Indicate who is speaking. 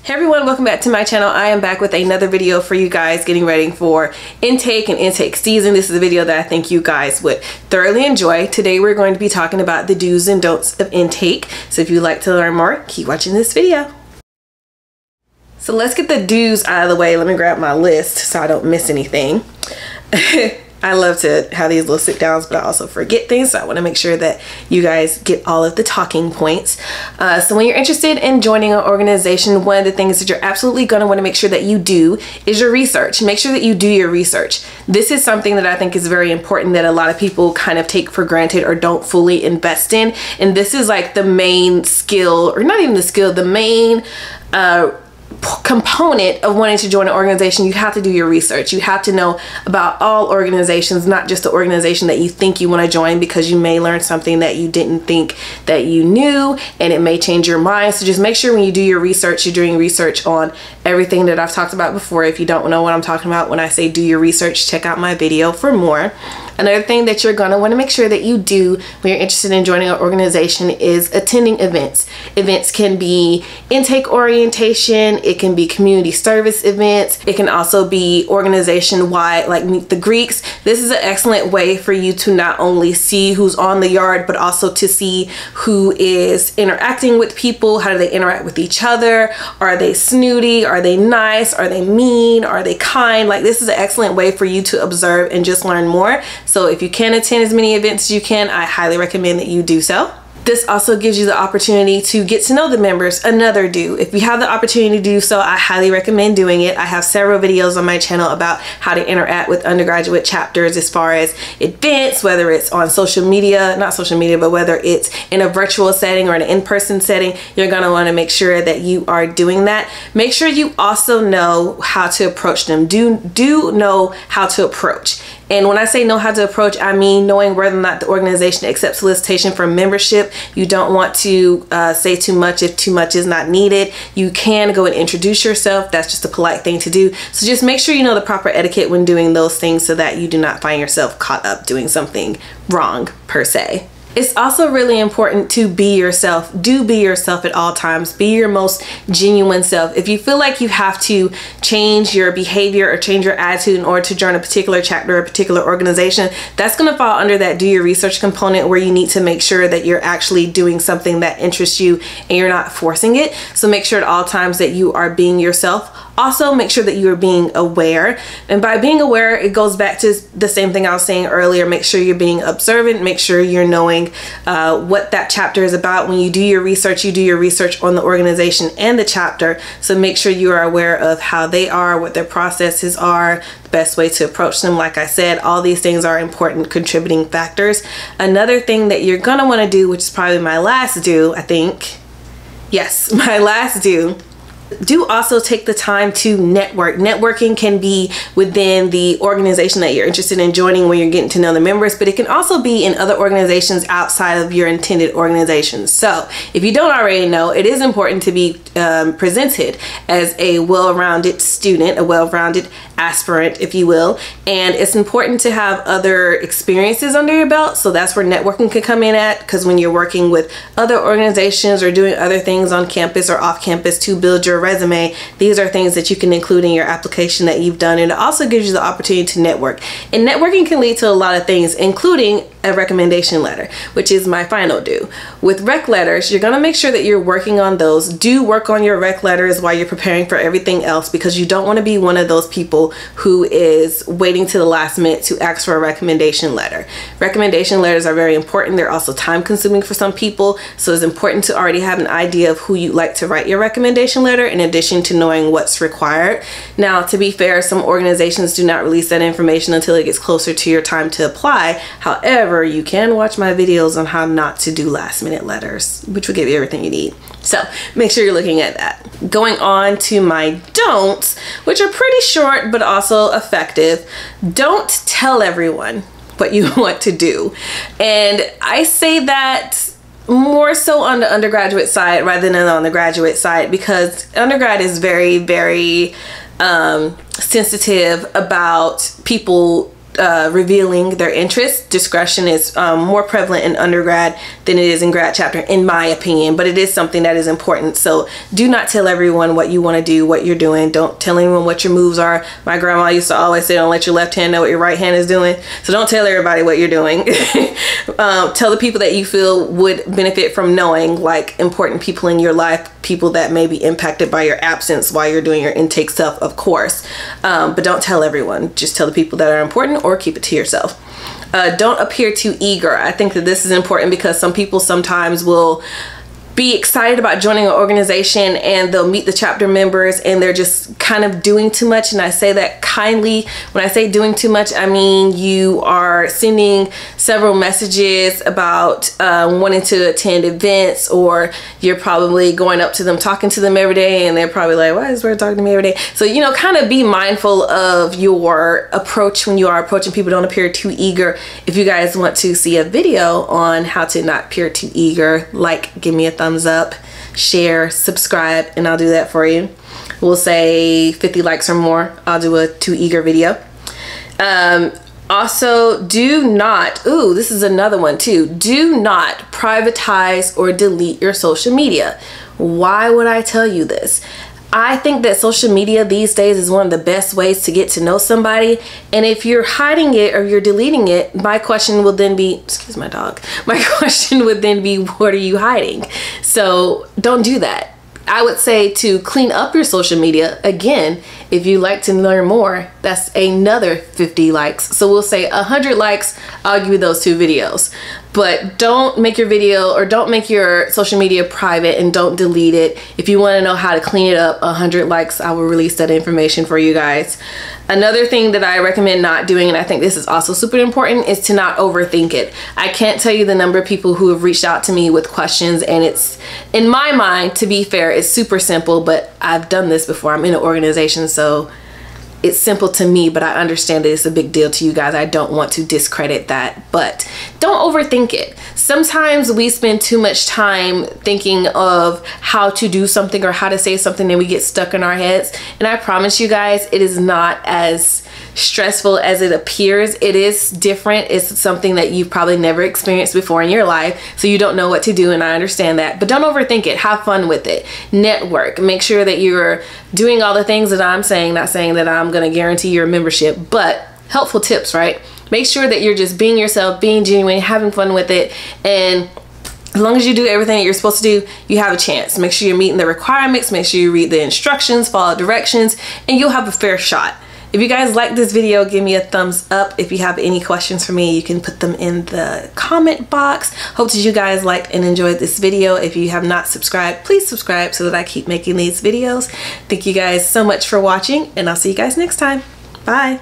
Speaker 1: Hey everyone, welcome back to my channel. I am back with another video for you guys getting ready for intake and intake season. This is a video that I think you guys would thoroughly enjoy. Today we're going to be talking about the do's and don'ts of intake. So if you'd like to learn more, keep watching this video. So let's get the do's out of the way. Let me grab my list so I don't miss anything. I love to have these little sit downs, but I also forget things. So I want to make sure that you guys get all of the talking points. So when you're interested in joining an organization, one of the things that you're absolutely going to want to make sure that you do is your research. Make sure that you do your research. This is something that I think is very important that a lot of people kind of take for granted or don't fully invest in. And this is like the main skill, or not even the skill, the main component of wanting to join an organization. You have to do your research. You have to know about all organizations, not just the organization that you think you want to join, because you may learn something that you didn't think that you knew and it may change your mind. So just make sure when you do your research, you're doing research on everything that I've talked about before. If you don't know what I'm talking about when I say do your research, check out my video for more. Another thing that you're going to want to make sure that you do when you're interested in joining an organization is attending events. Events can be intake orientation, it can be community service events, it can also be organization-wide, like Meet the Greeks. This is an excellent way for you to not only see who's on the yard, but also to see who is interacting with people. How do they interact with each other? Are they snooty? Are they nice? Are they mean? Are they kind? Like, this is an excellent way for you to observe and just learn more. So if you can attend as many events as you can, I highly recommend that you do so. This also gives you the opportunity to get to know the members. Another do. If you have the opportunity to do so, I highly recommend doing it. I have several videos on my channel about how to interact with undergraduate chapters as far as events, whether it's on social media, not social media, but whether it's in a virtual setting or an in-person setting. You're going to want to make sure that you are doing that. Make sure you also know how to approach them. Do know how to approach. And when I say know how to approach, I mean knowing whether or not the organization accepts solicitation for membership. You don't want to say too much if too much is not needed. You can go and introduce yourself. That's just a polite thing to do. So just make sure you know the proper etiquette when doing those things so that you do not find yourself caught up doing something wrong per se. It's also really important to be yourself. Do be yourself at all times. Be your most genuine self. If you feel like you have to change your behavior or change your attitude in order to join a particular chapter or a particular organization, that's going to fall under that do your research component, where you need to make sure that you're actually doing something that interests you and you're not forcing it. So make sure at all times that you are being yourself. Also, make sure that you are being aware. And by being aware, it goes back to the same thing I was saying earlier. Make sure you're being observant. Make sure you're knowing what that chapter is about. When you do your research, you do your research on the organization and the chapter. So make sure you are aware of how they are, what their processes are, the best way to approach them. Like I said, all these things are important contributing factors. Another thing that you're going to want to do, which is probably my last do, I think. Yes, my last do. Do also take the time to network. Networking can be within the organization that you're interested in joining when you're getting to know the members, but it can also be in other organizations outside of your intended organizations. So if you don't already know, it is important to be presented as a well-rounded student, a well-rounded aspirant, if you will, and it's important to have other experiences under your belt. So that's where networking can come in at, because when you're working with other organizations or doing other things on campus or off campus to build your resume, these are things that you can include in your application that you've done, and it also gives you the opportunity to network. And networking can lead to a lot of things, including a recommendation letter, which is my final do. With rec letters, you're going to make sure that you're working on those. Do work on your rec letters while you're preparing for everything else, because you don't want to be one of those people who is waiting to the last minute to ask for a recommendation letter. Recommendation letters are very important. They're also time consuming for some people, so it's important to already have an idea of who you'd like to write your recommendation letter, in addition to knowing what's required. Now, to be fair, some organizations do not release that information until it gets closer to your time to apply. However, you can watch my videos on how not to do last minute letters, which will give you everything you need. So make sure you're looking at that. Going on to my don'ts, which are pretty short but also effective. Don't tell everyone what you want to do. And I say that more so on the undergraduate side rather than on the graduate side, because undergrad is very, very sensitive about people revealing their interests. Discretion is more prevalent in undergrad than it is in grad chapter, in my opinion, but it is something that is important. So do not tell everyone what you want to do, what you're doing. Don't tell anyone what your moves are. My grandma used to always say, don't let your left hand know what your right hand is doing. So don't tell everybody what you're doing. Tell the people that you feel would benefit from knowing, like important people in your life, people that may be impacted by your absence while you're doing your intake stuff, of course. But don't tell everyone. Just tell the people that are important, or keep it to yourself. Don't appear too eager. I think that this is important because some people sometimes will be excited about joining an organization and they'll meet the chapter members and they're just kind of doing too much. And I say that kindly. When I say doing too much, I mean you are sending several messages about wanting to attend events, or you're probably going up to them, talking to them every day, and they're probably like, why is Red talking to me every day? So, you know, kind of be mindful of your approach when you are approaching people. Don't appear too eager. If you guys want to see a video on how to not appear too eager, like, give me a thumbs up, share, subscribe, and I'll do that for you. We'll say 50 likes or more, I'll do a too eager video. Also, do not, this is another one too, do not privatize or delete your social media. Why would I tell you this? I think that social media these days is one of the best ways to get to know somebody. And if you're hiding it or you're deleting it, my question will then be, excuse my dog, my question would then be, what are you hiding? So don't do that. I would say to clean up your social media. Again, if you like to learn more, that's another 50 likes. So we'll say 100 likes, I'll give you those 2 videos. But don't make your video, or don't make your social media private, and don't delete it. If you want to know how to clean it up, 100 likes, I will release that information for you guys. Another thing that I recommend not doing, and I think this is also super important, is to not overthink it. I can't tell you the number of people who have reached out to me with questions, and it's, in my mind, to be fair, it's super simple, but I've done this before. I'm in an organization, so it's simple to me, but I understand that it's a big deal to you guys. I don't want to discredit that, but don't overthink it. Sometimes we spend too much time thinking of how to do something or how to say something, and we get stuck in our heads. And I promise you guys, it is not as stressful as it appears. It is different. It's something that you've probably never experienced before in your life, so you don't know what to do, and I understand that. But don't overthink it. Have fun with it. Network. Make sure that you're doing all the things that I'm saying. Not saying that I'm going to guarantee your membership, but helpful tips, right? Make sure that you're just being yourself, being genuine, having fun with it, and as long as you do everything that you're supposed to do, you have a chance. Make sure you're meeting the requirements, make sure you read the instructions, follow directions, and you'll have a fair shot. If you guys like this video, give me a thumbs up. If you have any questions for me, you can put them in the comment box. Hope that you guys liked and enjoyed this video. If you have not subscribed, please subscribe so that I keep making these videos. Thank you guys so much for watching, and I'll see you guys next time. Bye.